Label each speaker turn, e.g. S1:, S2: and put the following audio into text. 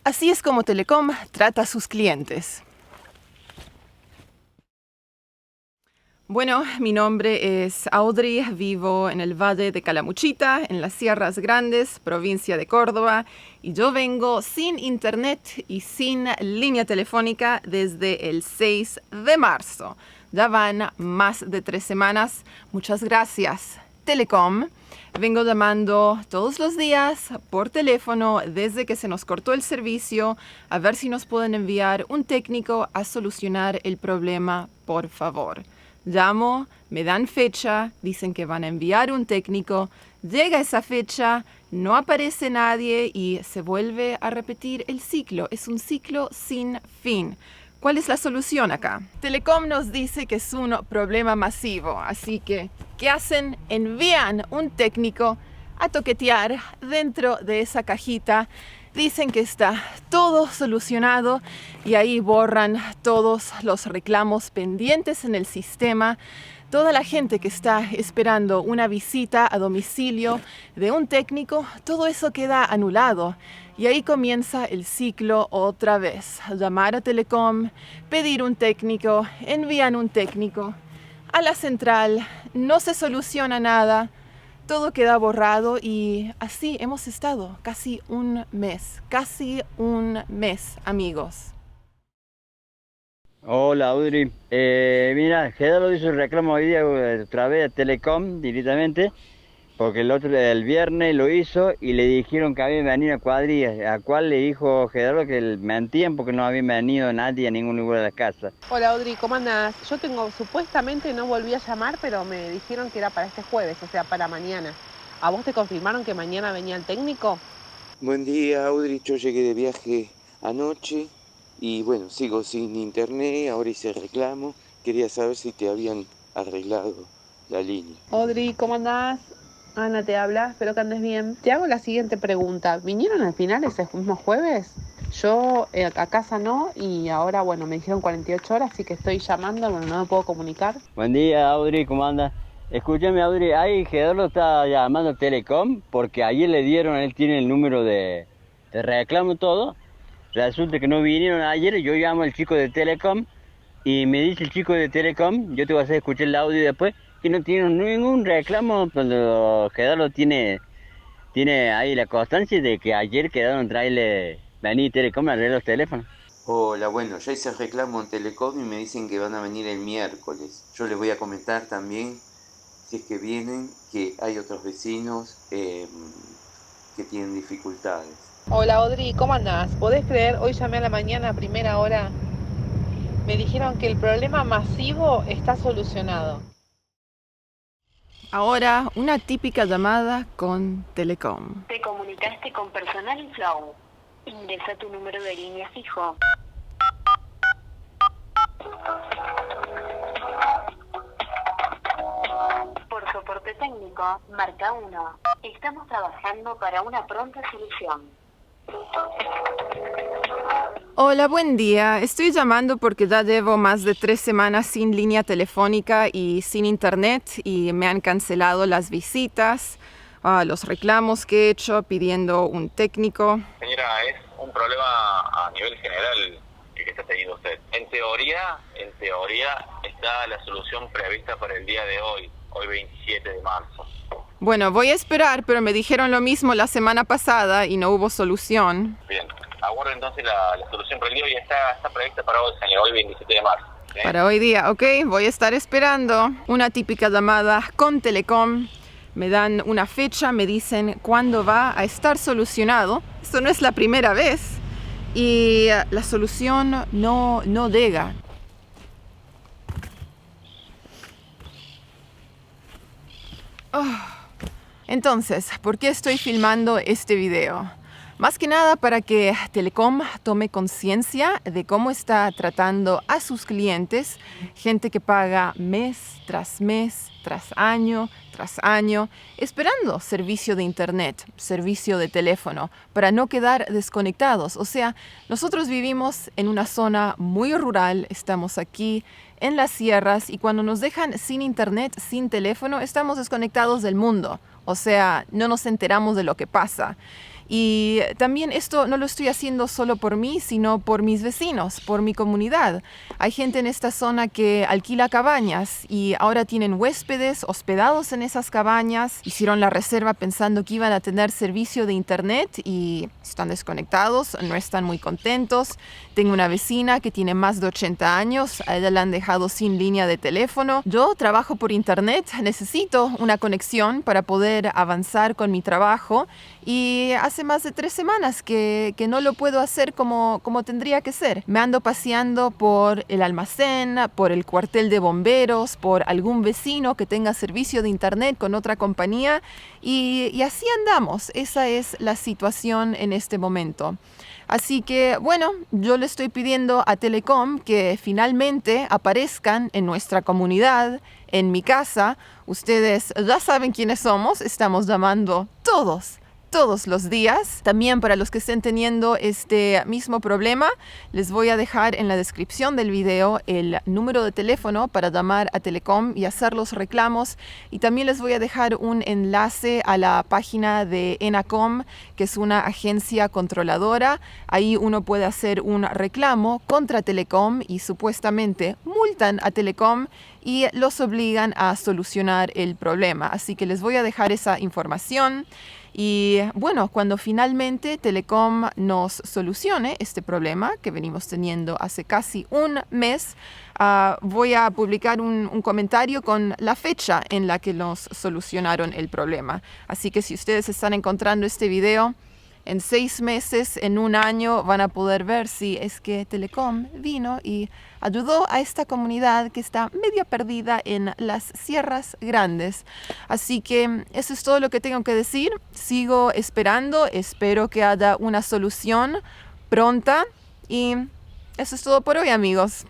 S1: Así es como Telecom trata a sus clientes. Bueno, mi nombre es Audrey, vivo en el Valle de Calamuchita, en las Sierras Grandes, provincia de Córdoba, y yo vengo sin internet y sin línea telefónica desde el 6 de marzo. Ya van más de 3 semanas. Muchas gracias, Telecom. Vengo llamando todos los días por teléfono desde que se nos cortó el servicio a ver si nos pueden enviar un técnico a solucionar el problema, por favor. Llamo, me dan fecha, dicen que van a enviar un técnico, llega esa fecha, no aparece nadie y se vuelve a repetir el ciclo. Es un ciclo sin fin. ¿Cuál es la solución acá? Telecom nos dice que es un problema masivo, así que, ¿qué hacen? Envían un técnico a toquetear dentro de esa cajita. Dicen que está todo solucionado y ahí borran todos los reclamos pendientes en el sistema. Toda la gente que está esperando una visita a domicilio de un técnico, todo eso queda anulado. Y ahí comienza el ciclo otra vez. Llamar a Telecom, pedir un técnico, envían un técnico a la central, no se soluciona nada. Todo queda borrado y así hemos estado casi un mes, amigos.
S2: Hola, Audrey. Mira, Gerardo hizo un reclamo hoy día otra vez a Telecom directamente, porque el viernes lo hizo y le dijeron que habían venido a cuadrillas, a cual le dijo Gerardo que mentían porque no habían venido nadie a ningún lugar de la casa.
S3: Hola Audrey, ¿cómo andás? Yo supuestamente no volví a llamar, pero me dijeron que era para este jueves, o sea, para mañana. ¿A vos te confirmaron que mañana venía el técnico?
S4: Buen día, Audrey. Yo llegué de viaje anoche y bueno, sigo sin internet, ahora hice reclamo. Quería saber si te habían arreglado la línea.
S3: Audrey, ¿cómo andás? Ana te habla, espero que andes bien. Te hago la siguiente pregunta. ¿Vinieron al final ese mismo jueves? Yo a casa no y ahora, bueno, me dijeron 48 horas, así que estoy llamando, bueno, no me puedo comunicar.
S2: Buen día, Audrey, ¿cómo andas? Escúchame, Audrey, ahí Gerardo está llamando a Telecom porque ayer le dieron, él tiene el número de reclamo todo. Resulta que no vinieron ayer, yo llamo al chico de Telecom y me dice el chico de Telecom, yo te voy a hacer escuchar el audio después, que no tienen ningún reclamo, cuando Gerardo tiene ahí la constancia de que ayer quedaron traerle, venir Telecom a arreglar los teléfonos.
S4: Hola, bueno, ya hice el reclamo en Telecom y me dicen que van a venir el miércoles. Yo les voy a comentar también, si es que vienen, que hay otros vecinos que tienen dificultades.
S3: Hola Audrey, ¿cómo andás? ¿Podés creer? Hoy llamé a la mañana a primera hora. Me dijeron que el problema masivo está solucionado.
S1: Ahora, una típica llamada con Telecom.
S5: Te comunicaste con Personal Flow. Ingresa tu número de línea fijo. Por soporte técnico, marca 1. Estamos trabajando para una pronta solución.
S1: Hola, buen día. Estoy llamando porque ya llevo más de 3 semanas sin línea telefónica y sin internet y me han cancelado las visitas, los reclamos que he hecho pidiendo un técnico.
S6: Señora, es un problema a nivel general que está teniendo usted. En teoría está la solución prevista para el día de hoy 27 de marzo.
S1: Bueno, voy a esperar, pero me dijeron lo mismo la semana pasada y no hubo solución.
S6: Bien, aguardo entonces la solución para el día y está prevista para hoy, señor, hoy 27 de marzo. ¿Sí?
S1: Para hoy día, ok, voy a estar esperando. Una típica llamada con Telecom. Me dan una fecha, me dicen cuándo va a estar solucionado. Esto no es la primera vez y la solución no llega. Entonces, ¿por qué estoy filmando este video? Más que nada para que Telecom tome conciencia de cómo está tratando a sus clientes, gente que paga mes, tras año, esperando servicio de internet, servicio de teléfono, para no quedar desconectados. O sea, nosotros vivimos en una zona muy rural, estamos aquí en las sierras y cuando nos dejan sin internet, sin teléfono, estamos desconectados del mundo. O sea, no nos enteramos de lo que pasa. Y también esto no lo estoy haciendo solo por mí, sino por mis vecinos, por mi comunidad. Hay gente en esta zona que alquila cabañas y ahora tienen huéspedes hospedados en esas cabañas. Hicieron la reserva pensando que iban a tener servicio de internet y están desconectados, no están muy contentos. Tengo una vecina que tiene más de 80 años, a ella la han dejado sin línea de teléfono. Yo trabajo por internet, necesito una conexión para poder avanzar con mi trabajo y hace más de 3 semanas que no lo puedo hacer como tendría que ser. Me ando paseando por el almacén, por el cuartel de bomberos, por algún vecino que tenga servicio de internet con otra compañía y así andamos. Esa es la situación en este momento. Así que, bueno, yo le estoy pidiendo a Telecom que finalmente aparezcan en nuestra comunidad, en mi casa. Ustedes ya saben quiénes somos, estamos llamando todos los días. También para los que estén teniendo este mismo problema, les voy a dejar en la descripción del video el número de teléfono para llamar a Telecom y hacer los reclamos. Y también les voy a dejar un enlace a la página de Enacom, que es una agencia controladora. Ahí uno puede hacer un reclamo contra Telecom y supuestamente multan a Telecom y los obligan a solucionar el problema. Así que les voy a dejar esa información. Y bueno, cuando finalmente Telecom nos solucione este problema que venimos teniendo hace casi un mes, voy a publicar un comentario con la fecha en la que nos solucionaron el problema. Así que si ustedes están encontrando este video, en 6 meses, en 1 año, van a poder ver si es que Telecom vino y ayudó a esta comunidad que está media perdida en las Sierras Grandes. Así que eso es todo lo que tengo que decir. Sigo esperando, espero que haya una solución pronta y eso es todo por hoy, amigos.